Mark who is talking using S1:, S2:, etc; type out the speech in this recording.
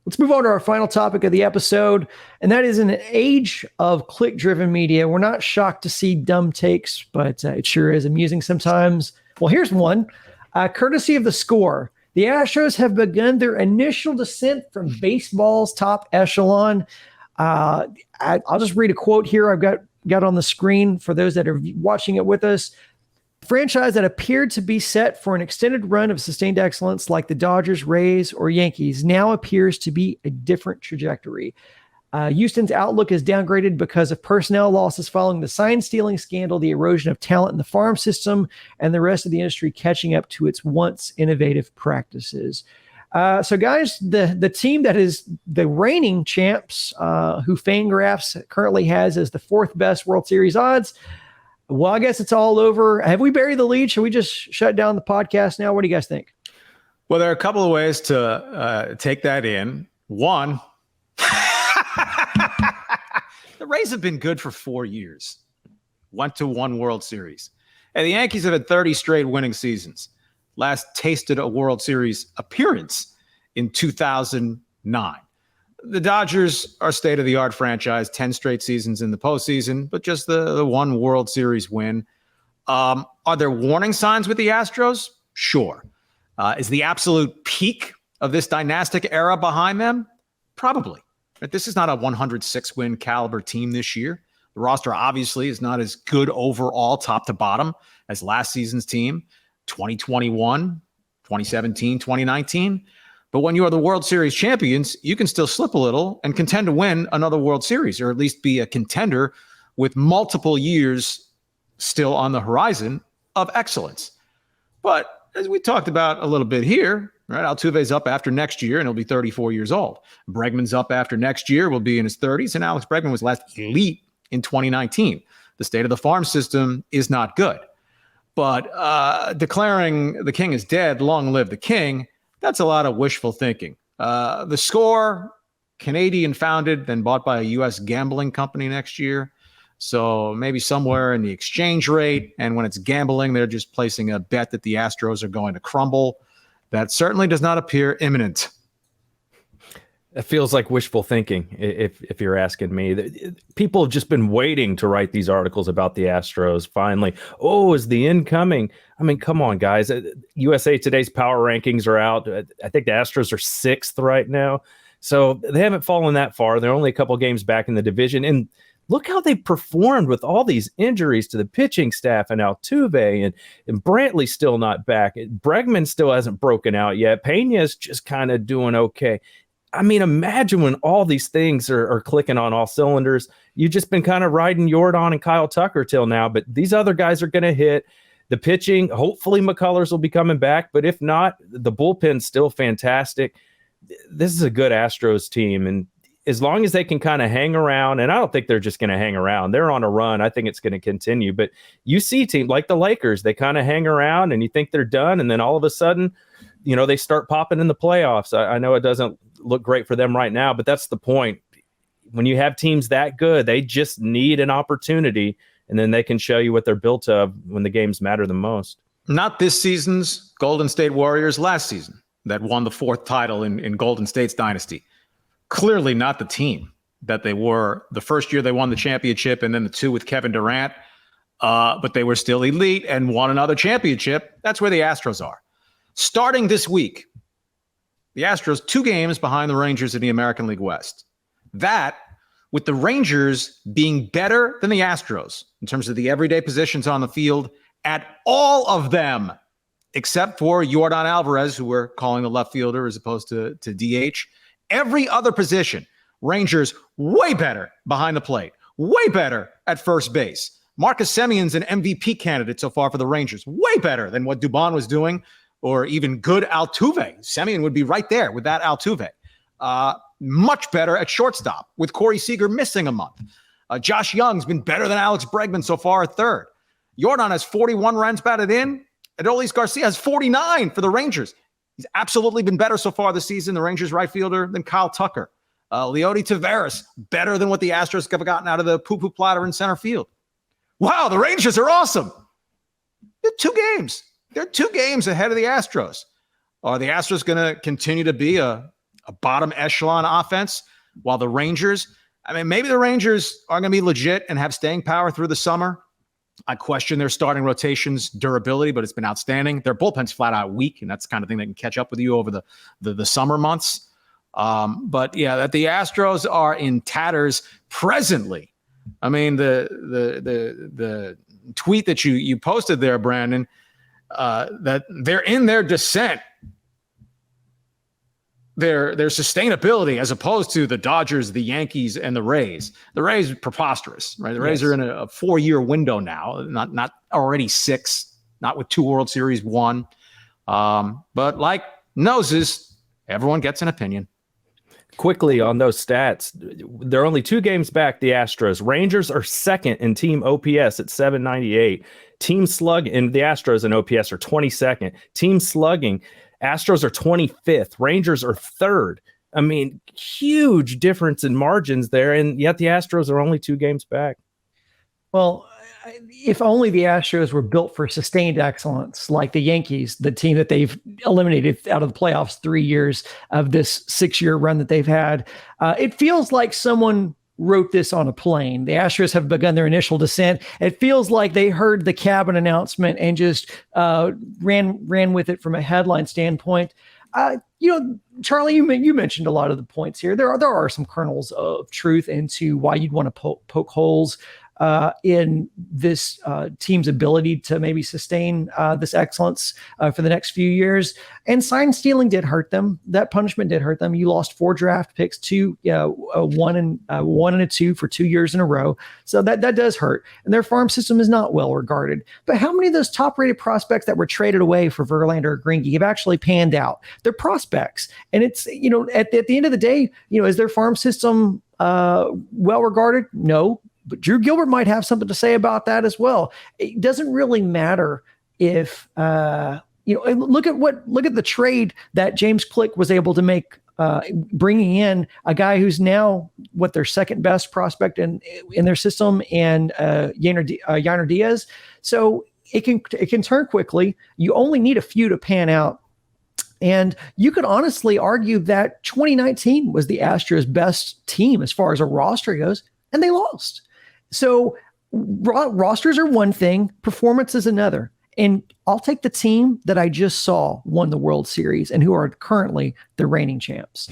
S1: Let's move on to our final topic of the episode, and that is in an age of click-driven media. We're not shocked to see dumb takes, but it sure is amusing sometimes. Well, here's one. Courtesy of The Score, the Astros have begun their initial descent from baseball's top echelon. I'll just read a quote here I've got on the screen for those that are watching it with us. Franchise that appeared to be set for an extended run of sustained excellence like the Dodgers, Rays, or Yankees now appears to be a different trajectory. Houston's outlook is downgraded because of personnel losses following the sign-stealing scandal, the erosion of talent in the farm system, and the rest of the industry catching up to its once innovative practices. So, guys, the team that is the reigning champs, who Fangraphs currently has as the fourth best World Series odds, well, I guess it's all over. Have we buried the lead? Should we just shut down the podcast now? What do you guys think?
S2: Well, there are a couple of ways to take that in. One, the Rays have been good for 4 years. Went to one World Series. And the Yankees have had 30 straight winning seasons. Last tasted a World Series appearance in 2009. The Dodgers are state-of-the-art franchise, 10 straight seasons in the postseason, but just the one World Series win. Are there warning signs with the Astros? Sure. Is the absolute peak of this dynastic era behind them? Probably. But this is not a 106-win caliber team this year. The roster obviously is not as good overall, top to bottom, as last season's team, 2021, 2017, 2019. But when you are the World Series champions, you can still slip a little and contend to win another World Series, or at least be a contender with multiple years still on the horizon of excellence. But as we talked about a little bit here, right? Altuve's up after next year, and he'll be 34 years old. Bregman's up after next year, will be in his 30s, and Alex Bregman was last elite in 2019. The state of the farm system is not good. But declaring the king is dead, long live the king, that's a lot of wishful thinking. The Score, Canadian founded, then bought by a U.S. gambling company next year. So maybe somewhere in the exchange rate. And when it's gambling, they're just placing a bet that the Astros are going to crumble. That certainly does not appear imminent.
S3: It feels like wishful thinking, if you're asking me. People have just been waiting to write these articles about the Astros. Finally, is the end coming? I mean, come on, guys. USA Today's power rankings are out. I think the Astros are 6th right now. So they haven't fallen that far. They're only a couple games back in the division. And look how they performed with all these injuries to the pitching staff and Altuve and Brantley's still not back. Bregman still hasn't broken out yet. Pena's just kind of doing okay. I mean, imagine when all these things are clicking on all cylinders. You've just been kind of riding Jordan and Kyle Tucker till now, but these other guys are going to hit. The pitching, hopefully McCullers will be coming back, but if not, the bullpen's still fantastic. This is a good Astros team, and as long as they can kind of hang around, and I don't think they're just going to hang around. They're on a run. I think it's going to continue, but you see teams like the Lakers, they kind of hang around and you think they're done, and then all of a sudden, they start popping in the playoffs. I know it doesn't look great for them right now, but that's the point. When you have teams that good, they just need an opportunity, and then they can show you what they're built of when the games matter the most.
S2: Not this season's Golden State Warriors last season that won the 4th title in Golden State's dynasty. Clearly not the team that they were the first year they won the championship, and then the 2 with Kevin Durant. But they were still elite and won another championship. That's where the Astros are. Starting this week, the Astros 2 games behind the Rangers in the American League West. That, with the Rangers being better than the Astros in terms of the everyday positions on the field at all of them, except for Yordan Alvarez, who we're calling the left fielder as opposed to DH. Every other position, Rangers way better behind the plate, way better at first base. Marcus Semion's an MVP candidate so far for the Rangers, way better than what Dubon was doing, or even good Altuve. Semien would be right there with that Altuve. Much better at shortstop with Corey Seager missing a month. Josh Young's been better than Alex Bregman so far at third. Yordan has 41 runs batted in. Adolis Garcia has 49 for the Rangers. He's absolutely been better so far this season, the Rangers right fielder, than Kyle Tucker. Leody Taveras, better than what the Astros have gotten out of the poo-poo platter in center field. Wow, the Rangers are awesome. They're 2 games. They're 2 games ahead of the Astros. Are the Astros going to continue to be a a bottom echelon offense, while the Rangers, I mean, maybe the Rangers are going to be legit and have staying power through the summer. I question their starting rotation's durability, but it's been outstanding. Their bullpen's flat out weak, and that's the kind of thing that can catch up with you over the summer months. But yeah, that the Astros are in tatters presently. I mean, the tweet that you posted there, Brandon, that they're in their descent, their sustainability, as opposed to the Dodgers, the Yankees, and the Rays. The Rays are preposterous, right? The Rays are in a 4-year window now, not already 6, not with 2 World Series won. But like noses, everyone gets an opinion.
S3: Quickly on those stats, they're only 2 games back, the Astros. Rangers are second in team OPS at 798. Team slug, and the Astros and OPS are 22nd. Team slugging, Astros are 25th. Rangers are 3rd. I mean, huge difference in margins there, and yet the Astros are only 2 games back.
S1: Well, if only the Astros were built for sustained excellence, like the Yankees, the team that they've eliminated out of the playoffs 3 years of this 6-year run that they've had. It feels like someone wrote this on a plane. The Astros have begun their initial descent. It feels like they heard the cabin announcement and just ran with it from a headline standpoint. Charlie, you mentioned a lot of the points here. There are some kernels of truth into why you'd want to poke holes in this team's ability to maybe sustain this excellence for the next few years. And sign stealing did hurt them. That punishment did hurt them. You lost 4 draft picks, 1 and a 2 for 2 years in a row. So that does hurt. And their farm system is not well regarded. But how many of those top-rated prospects that were traded away for Verlander or Greinke have actually panned out? They're prospects. And it's, at the end of the day, is their farm system well regarded? No. But Drew Gilbert might have something to say about that as well. It doesn't really matter if look at the trade that James Click was able to make, bringing in a guy who's now their second best prospect in their system, and Yainer Diaz. So it can turn quickly. You only need a few to pan out. And you could honestly argue that 2019 was the Astros' best team as far as a roster goes, and they lost. So rosters are one thing, performance is another. And I'll take the team that I just saw won the World Series and who are currently the reigning champs.